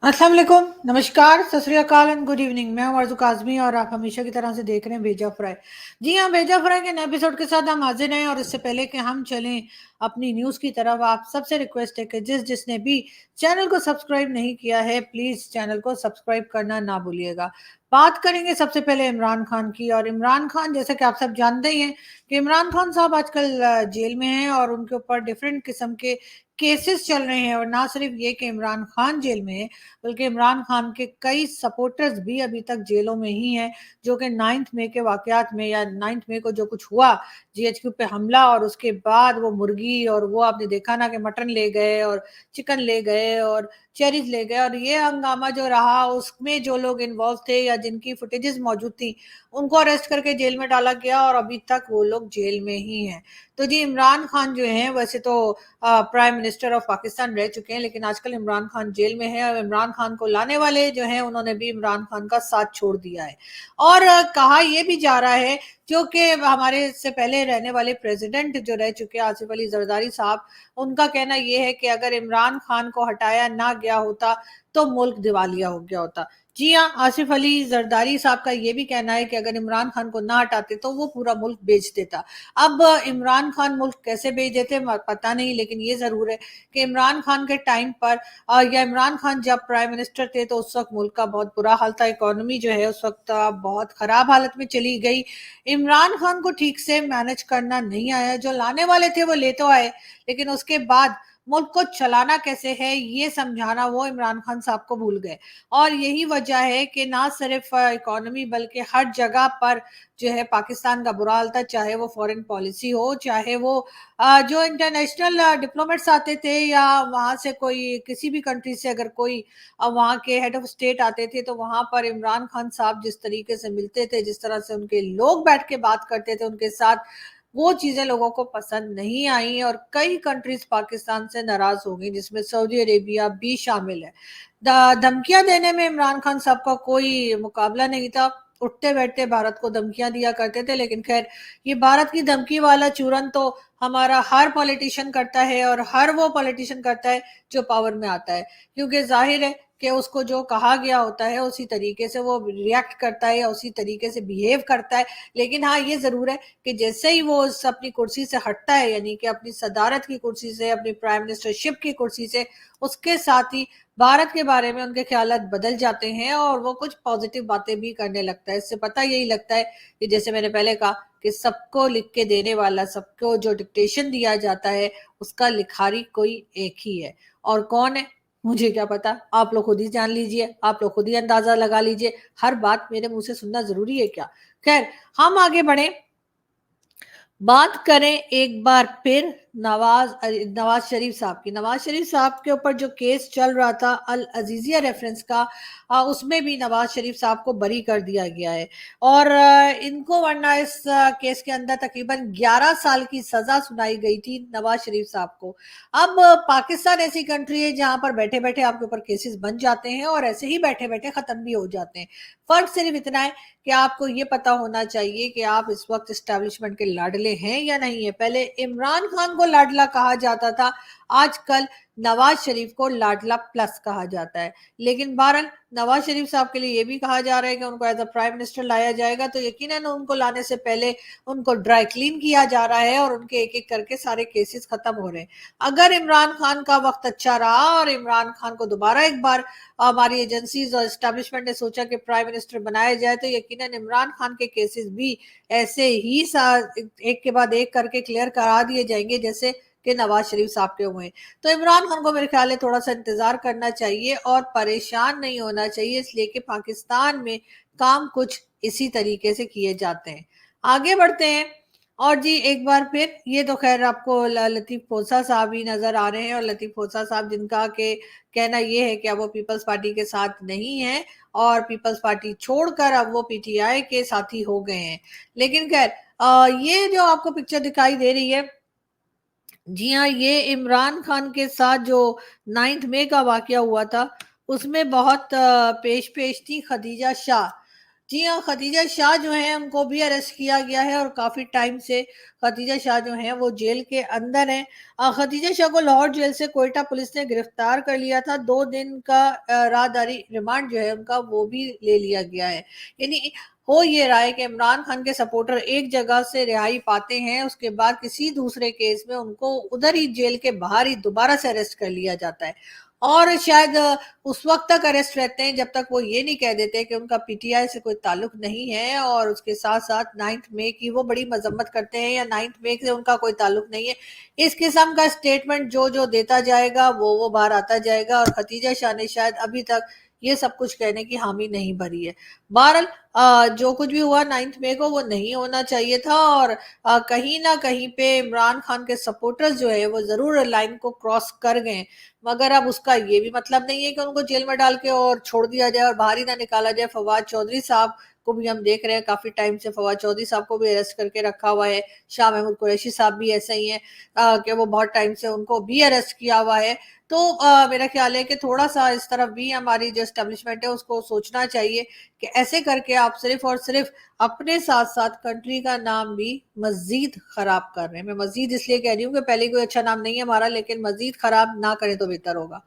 अस्सलाम वालेकुम, नमस्कार, सत श्री अकाल एंड गुड इवनिंग। मैं हूं आरज़ू काज़मी और आप हमेशा की तरह से देख रहे हैं भेजा फ्राई। जी हाँ, भेजा फ्राई के नए एपिसोड के साथ हम हाजिर हैं और इससे पहले कि हम चलें अपनी न्यूज़ की तरफ, आप सबसे रिक्वेस्ट है कि जिसने भी चैनल को सब्सक्राइब नहीं किया है, प्लीज़ चैनल को सब्सक्राइब करना ना भूलिएगा। बात करेंगे सबसे पहले इमरान खान की। और इमरान खान, जैसा कि आप सब जानते ही हैं कि इमरान खान साहब आजकल जेल में हैं और उनके ऊपर डिफरेंट किस्म के केसेस चल रहे हैं। और ना सिर्फ ये कि इमरान खान जेल में है, बल्कि इमरान खान के कई सपोर्टर्स भी अभी तक जेलों में ही हैं, जो कि 9 मई के वाकयात में, या 9 मई को जो कुछ हुआ, जीएचक्यू पे हमला और उसके बाद वो मुर्गी और वो आपने देखा ना कि मटन ले गए और चिकन ले गए और चेरीज ले गए, और ये हंगामा जो रहा उसमें जो लोग इन्वॉल्व थे या जिनकी फुटेजेस मौजूद थी, उनको अरेस्ट करके जेल में डाला गया और अभी तक वो लोग जेल में ही हैं। तो जी, इमरान खान जो हैं वैसे तो प्राइम मिनिस्टर ऑफ पाकिस्तान रह चुके हैं, लेकिन आजकल इमरान खान जेल में है और इमरान खान को लाने वाले जो हैं उन्होंने भी इमरान खान का साथ छोड़ दिया है। और कहा यह भी जा रहा है, जो कि हमारे से पहले रहने वाले प्रेसिडेंट जो रह चुके हैं आसिफ अली जरदारी साहब, उनका कहना यह है कि अगर इमरान खान को हटाया ना गया होता तो मुल्क दिवालिया हो गया होता। जी हाँ, आसिफ अली जरदारी साहब का ये भी कहना है कि अगर इमरान खान को ना हटाते तो वो पूरा मुल्क बेच देता। अब इमरान खान मुल्क कैसे बेच देते पता नहीं, लेकिन ये जरूर है कि इमरान खान के टाइम पर या इमरान खान जब प्राइम मिनिस्टर थे तो उस वक्त मुल्क का बहुत बुरा हाल था। इकोनॉमी जो है उस वक्त बहुत खराब हालत में चली गई। इमरान खान को ठीक से मैनेज करना नहीं आया। जो लाने वाले थे वो ले तो आए, लेकिन उसके बाद मुल्क को चलाना कैसे है ये समझाना वो इमरान खान साहब को भूल गए। और यही वजह है कि ना सिर्फ इकोनॉमी बल्कि हर जगह पर जो है पाकिस्तान का बुरा हाल था, चाहे वो फॉरेन पॉलिसी हो, चाहे वो जो इंटरनेशनल डिप्लोमेट्स आते थे, या वहाँ से कोई किसी भी कंट्री से अगर कोई वहाँ के हेड ऑफ स्टेट आते थे, तो वहाँ पर इमरान खान साहब जिस तरीके से मिलते थे, जिस तरह से उनके लोग बैठ के बात करते थे उनके साथ, वो चीजें लोगों को पसंद नहीं आई और कई कंट्रीज पाकिस्तान से नाराज हो गई, जिसमें सऊदी अरेबिया भी शामिल है। धमकियां देने में इमरान खान साहब का कोई मुकाबला नहीं था। उठते बैठते भारत को धमकियां दिया करते थे, लेकिन खैर, ये भारत की धमकी वाला चूरन तो हमारा हर पॉलिटिशियन करता है, और हर वो पॉलिटिशियन करता है जो पावर में आता है, क्योंकि जाहिर है कि उसको जो कहा गया होता है उसी तरीके से वो रिएक्ट करता है या उसी तरीके से बिहेव करता है। लेकिन हाँ, ये जरूर है कि जैसे ही वो अपनी कुर्सी से हटता है, यानी कि अपनी सदारत की कुर्सी से, अपनी प्राइम मिनिस्टरशिप की कुर्सी से, उसके साथ ही भारत के बारे में उनके ख्यालात बदल जाते हैं और वो कुछ पॉजिटिव बातें भी करने लगता है। इससे पता यही लगता है कि जैसे मैंने पहले कहा कि सबको लिख के देने वाला, सबको जो डिक्टेशन दिया जाता है, उसका लिखारी कोई एक ही है। और कौन है मुझे क्या पता, आप लोग खुद ही जान लीजिए, आप लोग खुद ही अंदाजा लगा लीजिए। हर बात मेरे मुंह से सुनना जरूरी है क्या? खैर, हम आगे बढ़े। बात करें एक बार फिर नवाज शरीफ साहब की। नवाज शरीफ साहब के ऊपर जो केस चल रहा था अल अजीजिया रेफरेंस का, उसमें भी नवाज शरीफ साहब को बरी कर दिया गया है। और इनको, वरना इस केस के अंदर तकरीबन 11 साल की सजा सुनाई गई थी नवाज शरीफ साहब को। अब पाकिस्तान ऐसी कंट्री है जहां पर बैठे बैठे आपके ऊपर केसेस बन जाते हैं और ऐसे ही बैठे बैठे खत्म भी हो जाते हैं। फर्क सिर्फ इतना है कि आपको ये पता होना चाहिए कि आप इस वक्त एस्टेब्लिशमेंट के लाडले हैं या नहीं है। पहले इमरान खान को लाडला कहा जाता था, आजकल नवाज शरीफ को लाडला प्लस कहा जाता है। लेकिन बहरहाल, नवाज शरीफ साहब के लिए ये भी कहा जा रहा है कि उनको एज अ प्राइम मिनिस्टर लाया जाएगा, तो यकीनन उनको लाने से पहले उनको ड्राई क्लीन किया जा रहा है और उनके एक एक करके सारे केसेस खत्म हो रहे हैं। अगर इमरान खान का वक्त अच्छा रहा और इमरान खान को दोबारा एक बार हमारी एजेंसीज और एस्टेब्लिशमेंट ने सोचा कि प्राइम मिनिस्टर बनाया जाए, तो यकीनन इमरान खान के केसेस भी ऐसे ही एक के बाद एक करके क्लियर करा दिए जाएंगे जैसे कि नवाज शरीफ साहब के हुए। तो इमरान खान को मेरे ख्याल है थोड़ा सा इंतजार करना चाहिए और परेशान नहीं होना चाहिए, इसलिए कि पाकिस्तान में काम कुछ इसी तरीके से किए जाते हैं। आगे बढ़ते हैं। और जी, एक बार फिर, ये तो खैर आपको लतीफ खोसा साहब ही नजर आ रहे हैं, और लतीफ खोसा साहब जिनका के कहना ये है कि अब वो पीपल्स पार्टी के साथ नहीं है और पीपल्स पार्टी छोड़कर अब वो पीटीआई के साथी हो गए हैं। लेकिन खैर, ये जो आपको पिक्चर दिखाई दे रही है, जी हाँ, ये इमरान खान के साथ जो 9 मई का वाकया हुआ था, उसमें बहुत पेश पेश थी खदीजा शाह। جی ہاں، خدیجہ شاہ جو ہیں ان کو بھی اریسٹ کیا گیا ہے اور کافی ٹائم سے خدیجہ شاہ جو ہیں وہ جیل کے اندر ہیں۔ خدیجہ شاہ کو لاہور جیل سے کوئٹہ پولیس نے گرفتار کر لیا تھا۔ 2 دن کا راہداری ریمانڈ جو ہے ان کا وہ بھی لے لیا گیا ہے۔ یعنی ہو یہ رہا ہے کہ عمران خان کے سپورٹر ایک جگہ سے رہائی پاتے ہیں، اس کے بعد کسی دوسرے کیس میں ان کو ادھر ہی جیل کے باہر ہی دوبارہ سے اریسٹ کر لیا جاتا ہے، اور شاید اس وقت تک اریسٹ رہتے ہیں جب تک وہ یہ نہیں کہہ دیتے کہ ان کا پی ٹی آئی سے کوئی تعلق نہیں ہے، اور اس کے ساتھ ساتھ 9 مئی کی وہ بڑی مذمت کرتے ہیں، یا 9 مئی سے ان کا کوئی تعلق نہیں ہے۔ اس قسم کا سٹیٹمنٹ جو دیتا جائے گا وہ باہر آتا جائے گا، اور خدیجہ شاہ نے شاید ابھی تک یہ سب کچھ کہنے کی حامی نہیں بھری ہے۔ بہرحال جو کچھ بھی ہوا 9 مئی کو وہ نہیں ہونا چاہیے تھا، اور کہیں نہ کہیں پہ عمران خان کے سپورٹرز جو ہے وہ ضرور لائن کو کراس کر گئے، مگر اب اس کا یہ بھی مطلب نہیں ہے کہ ان کو جیل میں ڈال کے اور چھوڑ دیا جائے اور باہر ہی نہ نکالا جائے۔ فواد چودھری صاحب کو بھی ہم دیکھ رہے ہیں، کافی ٹائم سے فواد چودھری صاحب کو بھی اریسٹ کر کے رکھا ہوا ہے۔ شاہ محمود قریشی صاحب بھی ایسے ہی ہیں کہ وہ بہت ٹائم سے ان کو بھی اریسٹ کیا ہوا ہے۔ تو میرا خیال ہے کہ تھوڑا سا اس طرف بھی ہماری جو اسٹیبلشمنٹ ہے اس کو سوچنا چاہیے کہ ایسے کر کے آپ صرف اور صرف اپنے ساتھ ساتھ کنٹری کا نام بھی مزید خراب کر رہے ہیں۔ میں مزید اس لیے کہہ رہی ہوں کہ پہلے کوئی اچھا نام نہیں ہے ہمارا، لیکن مزید خراب نہ کریں تو بہتر ہوگا۔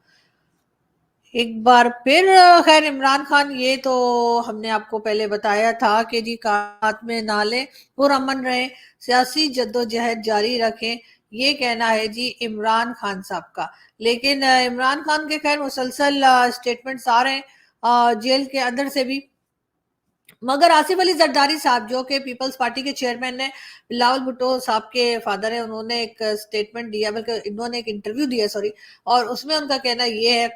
ایک بار پھر خیر عمران خان، یہ تو ہم نے آپ کو پہلے بتایا تھا کہ جی کات میں نہ لیں، پرامن رہیں، سیاسی جدوجہد جاری رکھیں، یہ کہنا ہے جی عمران خان صاحب کا۔ لیکن عمران خان کے خیر مسلسل سٹیٹمنٹس آ رہے ہیں جیل کے اندر سے بھی، مگر آصف علی زرداری صاحب جو کہ پیپلز پارٹی کے چیئرمین نے، بلاول بھٹو صاحب کے فادر ہیں، انہوں نے ایک سٹیٹمنٹ دیا، بلکہ انہوں نے ایک انٹرویو دیا اور اس میں ان کا کہنا یہ ہے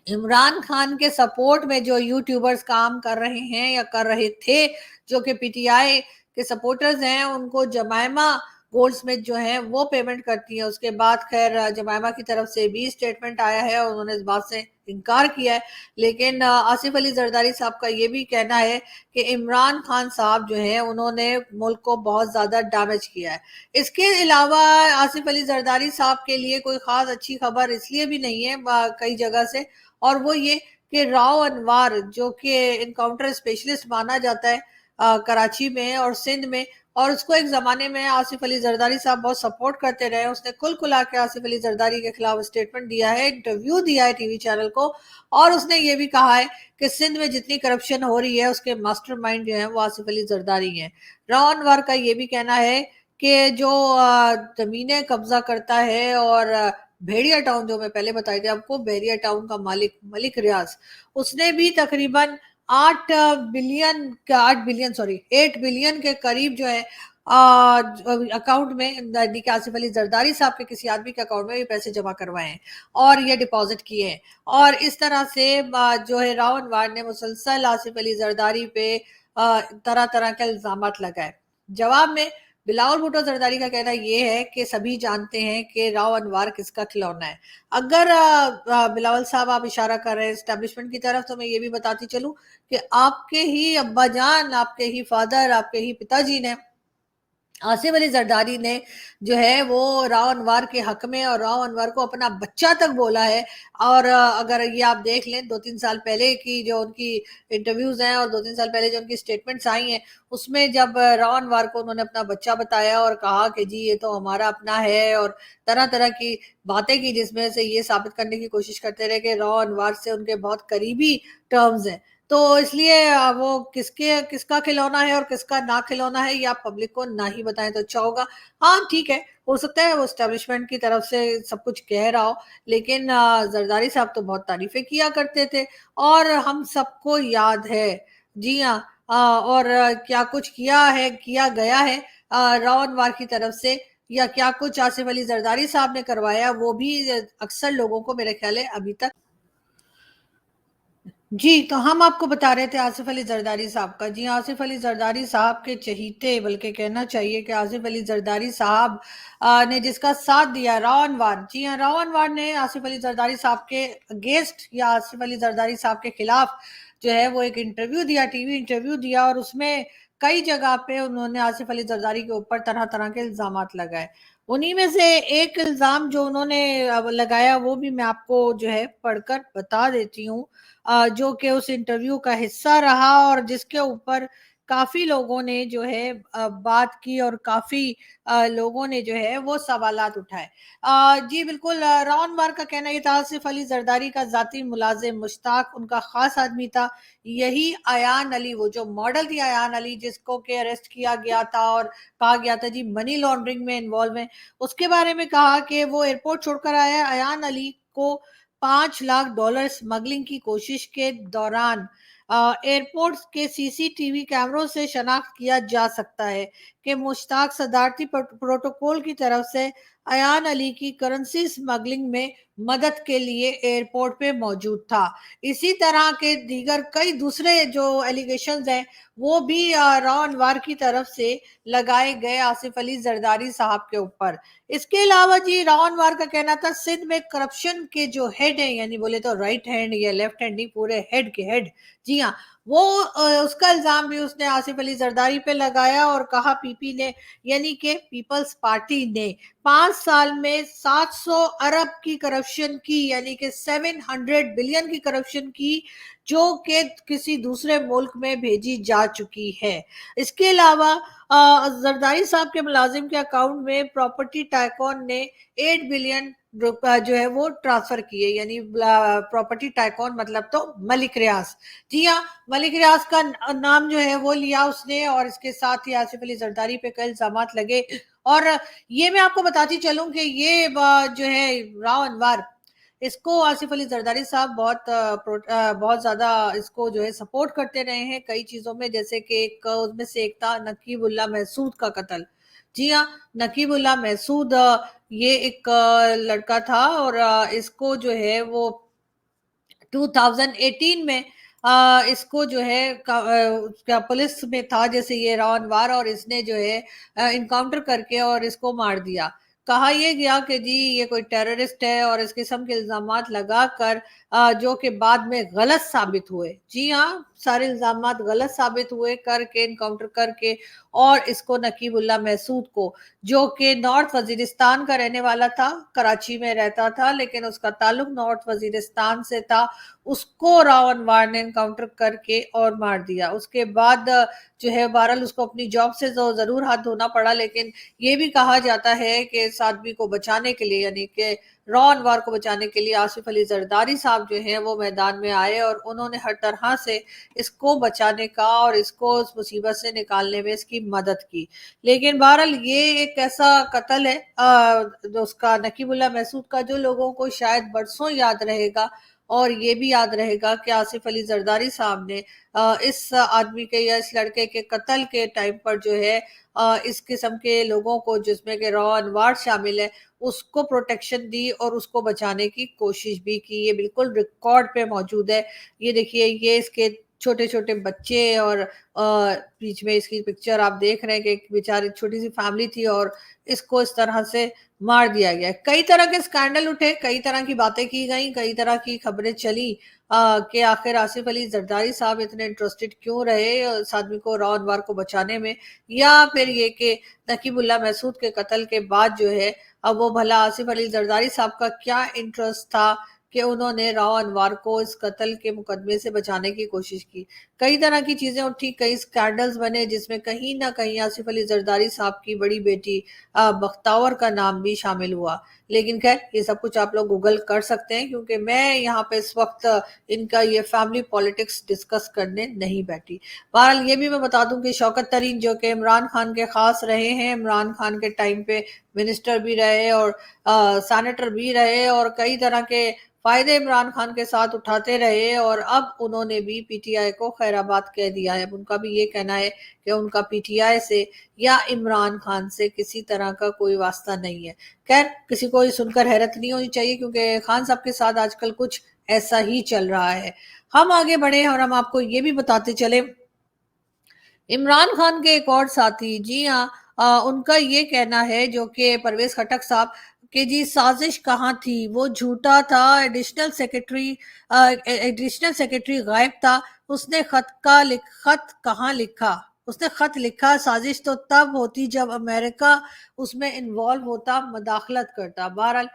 عمران خان کے سپورٹ میں جو یوٹیوبرز کام کر رہے ہیں یا کر رہے تھے، جو کہ پی ٹی آئی کے سپورٹرز ہیں، ان کو جمائمہ گولڈ سمتھ جو ہیں وہ پیمنٹ کرتی ہیں۔ اس کے بعد خیر جمائمہ کی طرف سے بھی سٹیٹمنٹ آیا ہے اور انہوں نے اس بات سے انکار کیا ہے، لیکن آصف علی زرداری صاحب کا یہ بھی کہنا ہے کہ عمران خان صاحب جو ہیں انہوں نے ملک کو بہت زیادہ ڈیمیج کیا ہے۔ اس کے علاوہ آصف علی زرداری صاحب کے لیے کوئی خاص اچھی خبر اس لیے بھی نہیں ہے کئی جگہ سے، اور وہ یہ کہ راؤ انوار جو کہ انکاؤنٹر اسپیشلسٹ مانا جاتا ہے کراچی میں اور سندھ میں، اور اس کو ایک زمانے میں آصف علی زرداری صاحب بہت سپورٹ کرتے رہے، اس نے کل کلا کے آصف علی زرداری کے خلاف اسٹیٹمنٹ دیا ہے، انٹرویو دیا ہے ٹی وی چینل کو، اور اس نے یہ بھی کہا ہے کہ سندھ میں جتنی کرپشن ہو رہی ہے اس کے ماسٹر مائنڈ جو ہیں وہ آصف علی زرداری ہیں۔ راؤ انوار کا یہ بھی کہنا ہے کہ جو زمینیں قبضہ کرتا ہے، اور بھیڑیا ٹاؤن جو میں پہلے بتائی تھی آپ کو، بحریہ ٹاؤن کا مالک ملک ریاض، اس نے بھی تقریباً 8 بلین کے قریب جو ہے اکاؤنٹ میں، یعنی کہ آصف علی زرداری صاحب کے کسی آدمی کے اکاؤنٹ میں یہ پیسے جمع کروائے ہیں اور یہ ڈپازٹ کیے ہیں، اور اس طرح سے جو ہے راؤ انوار نے مسلسل آصف علی زرداری پہ طرح طرح کے الزامات لگائے۔ جواب میں بلاول بھٹو زرداری کا کہنا یہ ہے کہ سبھی جانتے ہیں کہ راؤ انوار کس کا کھلونا ہے۔ اگر بلاول صاحب آپ اشارہ کر رہے ہیں اسٹیبلشمنٹ کی طرف، تو میں یہ بھی بتاتی چلوں کہ آپ کے ہی ابا جان، آپ کے ہی فادر، آپ کے ہی پتا جی نے، آصف علی زرداری نے جو ہے وہ راؤ انوار کے حق میں اور راؤ انوار کو اپنا بچہ تک بولا ہے، اور اگر یہ آپ دیکھ لیں 2-3 سال پہلے کی جو ان کی انٹرویوز ہیں اور 2-3 سال پہلے جو ان کی سٹیٹمنٹس آئی ہیں، اس میں جب راؤ انوار کو انہوں نے اپنا بچہ بتایا اور کہا کہ جی یہ تو ہمارا اپنا ہے، اور طرح طرح کی باتیں کی جس میں سے یہ ثابت کرنے کی کوشش کرتے رہے کہ راؤ انوار سے ان کے بہت قریبی ٹرمز ہیں، تو اس لیے وہ کس کا کھلونا ہے اور کس کا نہ کھلونا ہے یہ آپ پبلک کو نہ ہی بتائیں تو اچھا ہوگا۔ ہاں ٹھیک ہے، ہو سکتا ہے وہ اسٹیبلشمنٹ کی طرف سے سب کچھ کہہ رہا ہو، لیکن زرداری صاحب تو بہت تعریفیں کیا کرتے تھے، اور ہم سب کو یاد ہے، جی ہاں، اور کیا کچھ کیا گیا ہے راؤ انوار کی طرف سے، یا کیا کچھ آصف علی زرداری صاحب نے کروایا، وہ بھی اکثر لوگوں کو میرے خیال ہے ابھی تک۔ جی تو ہم آپ کو بتا رہے تھے آصف علی زرداری صاحب کا، جی آصف علی زرداری صاحب کے چہیتے، بلکہ کہنا چاہیے کہ آصف علی زرداری صاحب نے جس کا ساتھ دیا راؤ انوار، جی ہاں راؤ انوار نے آصف علی زرداری صاحب کے اگینسٹ یا آصف علی زرداری صاحب کے خلاف جو ہے وہ ایک انٹرویو دیا، ٹی وی انٹرویو دیا، اور اس میں کئی جگہ پہ انہوں نے آصف علی زرداری کے اوپر طرح طرح کے الزامات لگائے۔ उन्हीं में से एक इल्ज़ाम जो उन्होंने लगाया वो भी मैं आपको जो है पढ़कर बता देती हूँ, जो कि उस इंटरव्यू का हिस्सा रहा और जिसके ऊपर काफ़ी लोगों ने जो है बात की और काफ़ी लोगों ने जो है वो सवालात उठाए। जी बिल्कुल, राउन बार का कहना ये था आसिफ अली जरदारी का ज़ाती मुलाजिम मुश्ताक उनका ख़ास आदमी था। यही अयान अली, वो जो मॉडल थी अयान अली जिसको के अरेस्ट किया गया था और कहा गया था जी मनी लॉन्ड्रिंग में इन्वॉल्व है, उसके बारे में कहा कि वो एयरपोर्ट छोड़कर आया। अयान अली को $5 लाख स्मगलिंग की कोशिश के दौरान एयरपोर्ट के सीसीटीवी कैमरों से शनाख्त किया जा सकता है कि मुश्ताक सदारती प्रोटोकॉल की तरफ से अयान अली की करेंसी स्मगलिंग में मदद के लिए एयरपोर्ट पे मौजूद था। इसी तरह के दीगर कई दूसरे जो एलिगेशंस हैं वो भी राव अनवर की तरफ से लगाए गए आसिफ अली जरदारी साहब के ऊपर। इसके अलावा जी राव अनवर का कहना था सिंध में करप्शन के जो हेड है, यानी बोले तो राइट हैंड या लेफ्ट हैंड नहीं, पूरे हेड के हेड, जी हाँ, वो उसका इल्जाम भी उसने आसिफ अली जरदारी पे लगाया और कहा पीपी ने, यानी कि पीपल्स पार्टी ने 5 साल में 700 अरब की करप्शन की, यानी कि 700 बिलियन की करप्शन की, जो कि किसी दूसरे मुल्क में भेजी जा चुकी है। इसके अलावा जरदारी साहब के मुलाजिम के अकाउंट में प्रॉपर्टी टाइकॉन ने 8 बिलियन रुपया जो है वो ट्रांसफर किए, यानी प्रॉपर्टी टाइकॉन मतलब तो मलिक रियाज, जी हाँ, मलिक रियाज का नाम जो है वो लिया उसने और इसके साथ ही आसिफ अली जरदारी पे कई इल्जामात लगे। और ये मैं आपको बताती चलूं कि ये जो है राव अनवर, इसको आसिफ अली जरदारी साहब बहुत ज्यादा इसको जो है सपोर्ट करते रहे हैं कई चीजों में, जैसे कि एक उसमें से एक था नकीबुल्ला महसूद का कत्ल। जी हाँ, नकीबुल्ला महसूद ये एक लड़का था और इसको जो है वो 2018 में इसको जो है क्या पुलिस में था जैसे ये रावन वार, और इसने जो है इनकाउंटर करके और इसको मार दिया। कहा यह गया कि जी ये कोई टेररिस्ट है और इस किस्म के इल्जामात लगाकर जो कि बाद में गलत साबित हुए। जी हाँ, सारे इल्जामात गलत साबित हुए करके इनकाउंटर करके, और इसको नकीबुल्ला महसूद को, जो कि नॉर्थ वजीरिस्तान का रहने वाला था, कराची में रहता था लेकिन उसका ताल्लुक नॉर्थ वजीरिस्तान से था, उसको रावण वार ने एनकाउंटर करके और मार दिया। उसके बाद जो है बहरहाल उसको अपनी जॉब से तो जरूर हाथ धोना पड़ा, लेकिन ये भी कहा जाता है कि इस आदमी को बचाने के लिए, यानी कि राव अनवर को बचाने के लिए आसिफ अली जरदारी साहब जो हैं वो मैदान में आए और उन्होंने हर तरह से इसको बचाने का और इसको उस मुसीबत से निकालने में इसकी मदद की। लेकिन बहरहाल ये एक ऐसा कत्ल है जो उसका नकीबुल्ला महसूद का, जो लोगों को शायद बरसों याद रहेगा, और ये भी याद रहेगा कि आसिफ अली जरदारी साहब ने इस आदमी के या इस लड़के के कत्ल के टाइम पर जो है इस किस्म के लोगों को, जिसमें कि राव अनवर शामिल है, उसको प्रोटेक्शन दी और उसको बचाने की कोशिश भी की। ये बिल्कुल रिकॉर्ड पे मौजूद है। ये देखिए, ये इसके छोटे छोटे बच्चे और बीच में इसकी पिक्चर आप देख रहे हैं कि एक बेचारी छोटी सी फैमिली थी और इसको इस तरह से मार दिया गया। कई तरह के स्कैंडल उठे, कई तरह की बातें की गई, कई तरह की खबरें चली कि आखिर आसिफ अली जरदारी साहब इतने इंटरेस्टेड क्यों रहे इस आदमी को, राव अनवर को बचाने में, या फिर ये कि नकीबुल्ला महसूद के कत्ल के बाद जो है अब वो भला आसिफ अली जरदारी साहब का क्या इंटरेस्ट था कि उन्होंने राव अनवर को इस कत्ल के मुकदमे से बचाने की कोशिश की। कई तरह की चीजें उठी, कई स्कैंडल्स बने, जिसमें कहीं ना कहीं आसिफ अली जरदारी साहब की बड़ी बेटी बख्तावर का नाम भी शामिल हुआ। लेकिन खैर ये सब कुछ आप लोग गूगल कर सकते हैं, क्योंकि मैं यहाँ पे इस वक्त इनका ये फैमिली पॉलिटिक्स डिस्कस करने नहीं बैठी। बहरहाल ये भी मैं बता दूं कि शौकत तरीन जो कि इमरान खान के खास रहे हैं, इमरान खान के टाइम पे मिनिस्टर भी रहे और सेनेटर भी रहे और कई तरह के फायदे इमरान खान के साथ उठाते रहे, और अब उन्होंने भी पीटीआई को खैराबाद कह दिया है। उनका भी ये कहना है कि उनका पीटीआई से या इमरान खान से किसी तरह का कोई वास्ता नहीं है। खैर किसी को ये सुनकर हैरत नहीं होनी चाहिए, क्योंकि खान साहब के साथ आजकल कुछ ऐसा ही चल रहा है। हम आगे बढ़े और हम आपको ये भी बताते चले, इमरान खान के एक और साथी, जी हाँ, उनका ये कहना है, जो कि परवेज खटक साहब, कि जी साजिश कहाँ थी, वो झूठा था, एडिशनल सेक्रेटरी गायब था, उसने खत कहाँ लिखा। उसने खत लिखा, साजिश तो तब होती जब अमेरिका उसमें इन्वॉल्व होता, मदाखलत करता। बहरहाल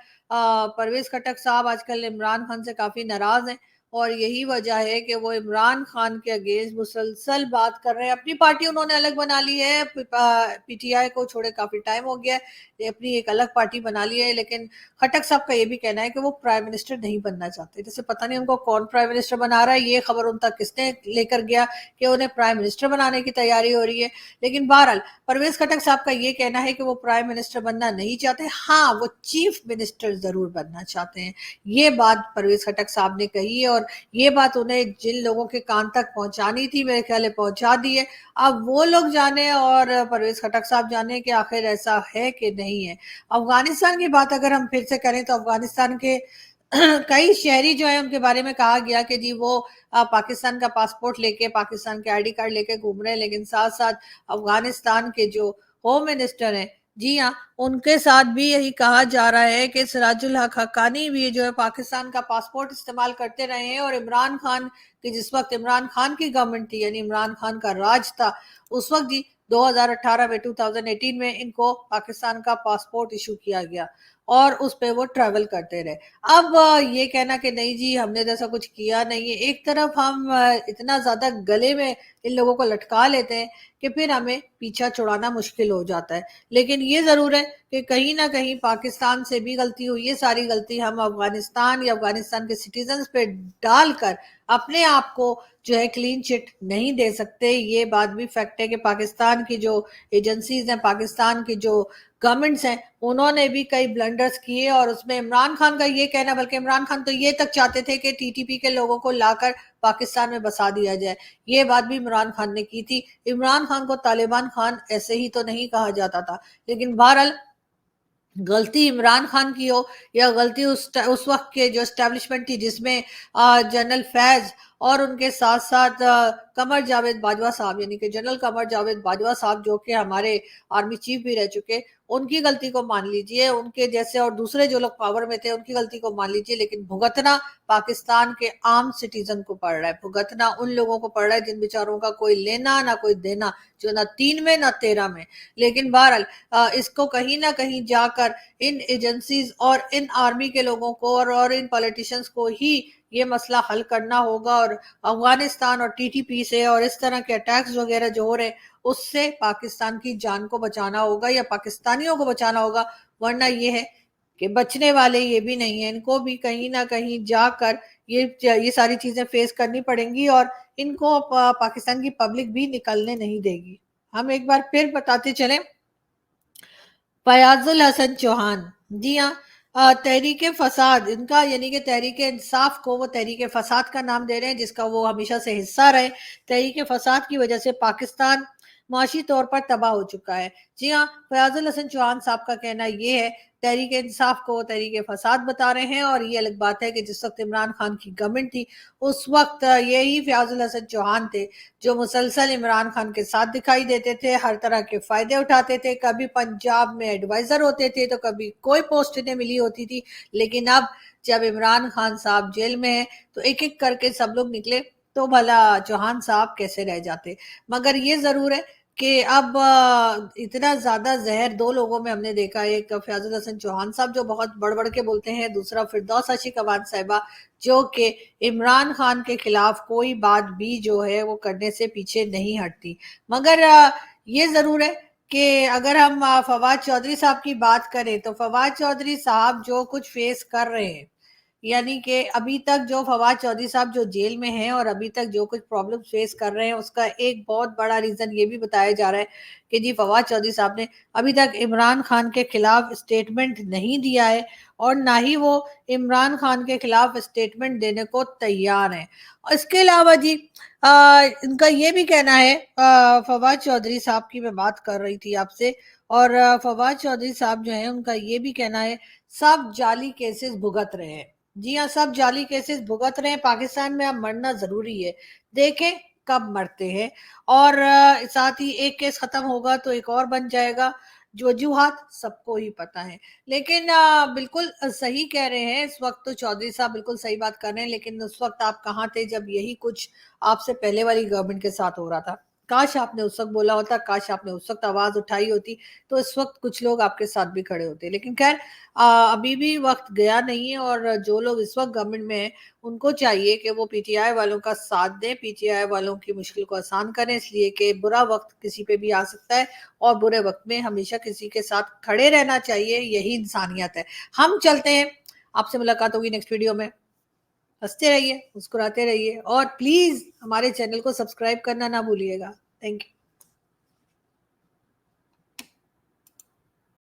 परवेज खटक साहब आजकल इमरान खान से काफी नाराज हैं और यही वजह है कि वो इमरान खान के अगेंस्ट मुसलसल बात कर रहे हैं। अपनी पार्टी उन्होंने अलग बना ली है, पीटीआई को छोड़े काफी टाइम हो गया है, ये अपनी एक अलग पार्टी बना ली है। लेकिन खट्टक साहब का ये भी कहना है कि वो प्राइम मिनिस्टर नहीं बनना चाहते। जैसे पता नहीं उनको कौन प्राइम मिनिस्टर बना रहा है, ये खबर उन तक किसने लेकर गया कि उन्हें प्राइम मिनिस्टर बनाने की तैयारी हो रही है। लेकिन बहरहाल परवेज खट्टक साहब का ये कहना है कि वो प्राइम मिनिस्टर बनना नहीं चाहते, हाँ वो चीफ मिनिस्टर जरूर बनना चाहते हैं। ये बात परवेज खट्टक साहब ने कही है और ये बात उन्हें जिन लोगों के कान तक पहुंचानी थी मेरे ख्याल पहुंचा दी है। अब वो लोग जाने और परवेज खट्टक साहब जाने कि आखिर ऐसा है कि नहीं है। अफगानिस्तान की बात अगर हम फिर से करें तो अफगानिस्तान के कई शहरी जो है उनके बारे में कहा गया कि जी वो पाकिस्तान का पासपोर्ट लेके, पाकिस्तान के आईडी कार्ड लेके घूम रहे हैं। लेकिन साथ साथ अफगानिस्तान के जो होम मिनिस्टर हैं, जी हाँ, उनके साथ भी यही कहा जा रहा है कि सिराजुल हक हक्कानी भी जो है पाकिस्तान का पासपोर्ट इस्तेमाल करते रहे हैं और इमरान खान की, जिस वक्त इमरान खान की गवर्नमेंट थी यानी इमरान खान का राज था, उस वक्त जी 2018 में 2018 में इनको पाकिस्तान का पासपोर्ट इशू किया गया और उस पे वो ट्रैवल करते रहे। अब ये कहना कि नहीं जी हमने तो ऐसा कुछ किया नहीं है, एक तरफ हम इतना ज्यादा गले में इन लोगों को लटका लेते हैं कि फिर हमें पीछा छुड़ाना मुश्किल हो जाता है। लेकिन ये जरूर है कि कहीं ना कहीं पाकिस्तान से भी गलती हुई, ये सारी गलती हम अफगानिस्तान या अफगानिस्तान के सिटीजन्स पे डालकर अपने आप को जो है क्लीन चिट नहीं दे सकते। ये बात भी फैक्ट है कि पाकिस्तान की जो एजेंसीज हैं, पाकिस्तान की जो गवर्नमेंट्स हैं, उन्होंने भी कई ब्लंडर्स किए और उसमें इमरान खान का ये कहना, बल्कि इमरान खान तो ये तक चाहते थे कि टीटीपी के लोगों को लाकर पाकिस्तान में बसा दिया जाए। ये बात भी इमरान खान ने की थी। इमरान खान को तालिबान खान ऐसे ही तो नहीं कहा जाता था। लेकिन बहरहाल गलती इमरान खान की हो या गलती उस वक्त के जो एस्टेब्लिशमेंट थी जिसमें जनरल फैज और उनके साथ साथ कमर जावेद बाजवा साहब, यानी कि जनरल कमर जावेद बाजवा साहब जो कि हमारे आर्मी चीफ भी रह चुके, उनकी गलती को मान लीजिए, उनके जैसे और दूसरे जो लोग पावर में थे उनकी गलती को मान लीजिए। लेकिन भुगतना पाकिस्तान के आम सिटीजन को पड़ रहा है, भुगतना उन लोगों को पड़ रहा है जिन बेचारों का कोई लेना ना कोई देना, जो ना 3 में ना 13 में। लेकिन बहरहाल इसको कहीं ना कहीं जाकर इन एजेंसीज और इन आर्मी के लोगों को और इन पॉलिटिशियंस को ही ये मसला हल करना होगा और अफगानिस्तान और टीटीपी से और इस तरह के अटैक्स वगैरह जो हो रहे हैं उससे पाकिस्तान की जान को बचाना होगा या पाकिस्तानियों को बचाना होगा। वरना ये है कि बचने वाले ये भी नहीं है, इनको भी कहीं ना कहीं जाकर ये सारी चीजें फेस करनी पड़ेंगी और इनको पाकिस्तान की पब्लिक भी निकलने नहीं देगी। हम एक बार फिर बताते चले, फयाजुल हसन चौहान, जी हाँ, तहरीक फसाद इनका, यानी कि तहरीक इंसाफ को वो तहरीक फसाद का नाम दे रहे हैं जिसका वो हमेशा से हिस्सा रहे। तहरीक फसाद की वजह से पाकिस्तान माशी तौर पर तबाह हो चुका है। जी हाँ, फयाजुल हसन चौहान साहब का कहना ये है, तहरीक इंसाफ को तहरीक फसाद बता रहे हैं। और ये अलग बात है कि जिस वक्त इमरान खान की गवर्नमेंट थी उस वक्त यही फयाजुल हसन चौहान थे जो मुसलसल इमरान खान के साथ दिखाई देते थे, हर तरह के फायदे उठाते थे, कभी पंजाब में एडवाइजर होते थे तो कभी कोई पोस्ट इन्हें मिली होती थी। लेकिन अब जब इमरान खान साहब जेल में है तो एक एक करके सब लोग निकले, तो भला चौहान साहब कैसे रह जाते। मगर ये जरूर है कि अब इतना ज्यादा जहर दो लोगों में हमने देखा, एक फयाजुल हसन चौहान साहब जो बहुत बढ़ बढ़ के बोलते हैं, दूसरा फिरदौस आशिक अवान साहिबा जो कि इमरान खान के खिलाफ कोई बात भी जो है वो करने से पीछे नहीं हटती। मगर ये जरूर है कि अगर हम फवाद चौधरी साहब की बात करें तो फवाद चौधरी साहब जो कुछ फेस कर रहे हैं, यानी कि अभी तक जो फवाद चौधरी साहब जो जेल में हैं और अभी तक जो कुछ प्रॉब्लम फेस कर रहे हैं, उसका एक बहुत बड़ा रीजन ये भी बताया जा रहा है कि जी फवाद चौधरी साहब ने अभी तक इमरान खान के खिलाफ स्टेटमेंट नहीं दिया है और ना ही वो इमरान खान के खिलाफ स्टेटमेंट देने को तैयार हैं। और इसके अलावा जी इनका ये भी कहना है, फवाद चौधरी साहब की मैं बात कर रही थी आपसे, और फवाद चौधरी साहब जो है उनका ये भी कहना है सब जाली केसेस भुगत रहे हैं। जी हाँ, सब जाली केसेस भुगत रहे हैं, पाकिस्तान में अब मरना जरूरी है, देखें कब मरते हैं। और साथ ही एक केस खत्म होगा तो एक और बन जाएगा, जो वजूहात सबको ही पता है। लेकिन बिल्कुल सही कह रहे हैं, इस वक्त तो चौधरी साहब बिल्कुल सही बात कर रहे हैं। लेकिन उस वक्त आप कहाँ थे जब यही कुछ आपसे पहले वाली गवर्नमेंट के साथ हो रहा था? काश आपने उस वक्त बोला होता, काश आपने उस वक्त आवाज उठाई होती, तो इस वक्त कुछ लोग आपके साथ भी खड़े होते। लेकिन खैर अभी भी वक्त गया नहीं है, और जो लोग इस वक्त गवर्नमेंट में हैं उनको चाहिए कि वो पीटीआई वालों का साथ दें, पीटीआई वालों की मुश्किल को आसान करें, इसलिए कि बुरा वक्त किसी पे भी आ सकता है, और बुरे वक्त में हमेशा किसी के साथ खड़े रहना चाहिए, यही इंसानियत है। हम चलते हैं, आपसे मुलाकात होगी नेक्स्ट वीडियो में। हंसते रहिए, मुस्कुराते रहिए, और प्लीज हमारे चैनल को सब्सक्राइब करना ना भूलिएगा। Thank you.